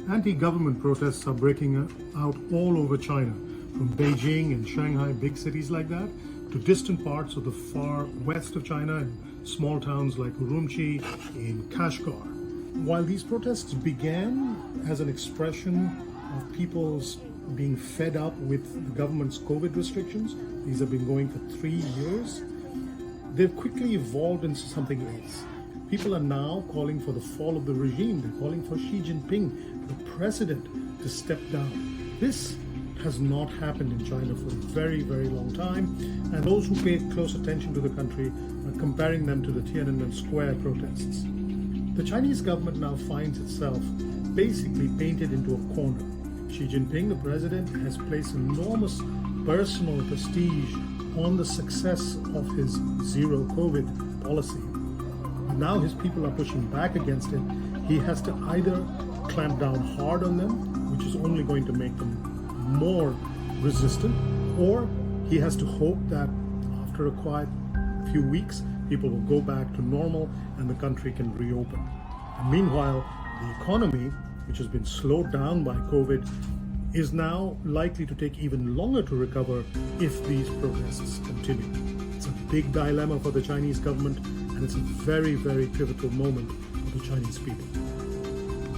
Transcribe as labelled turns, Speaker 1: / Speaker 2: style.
Speaker 1: Anti-government protests are breaking out all over China, from Beijing and Shanghai, big cities like that, to distant parts of the far west of China and small towns like Urumqi in Kashgar. While these protests began as an expression of people's being fed up with the government's COVID restrictions, these have been going for 3 years, they've quickly evolved into something else. People are now calling for the fall of the regime. They're calling for Xi Jinping, the president, to step down. This has not happened in China for a very, very long time, and those who pay close attention to the country are comparing them to the Tiananmen Square protests. The Chinese government now finds itself basically painted into a corner. Xi Jinping, the president, has placed enormous personal prestige on the success of his zero COVID policy. Now his people are pushing back against it. He has to either clamp down hard on them, which is only going to make them more resistant, or he has to hope that after a quiet few weeks, people will go back to normal and the country can reopen. And meanwhile, the economy, which has been slowed down by COVID, is now likely to take even longer to recover if these protests continue. It's a big dilemma for the Chinese government, and it's a very, very pivotal moment for the Chinese people.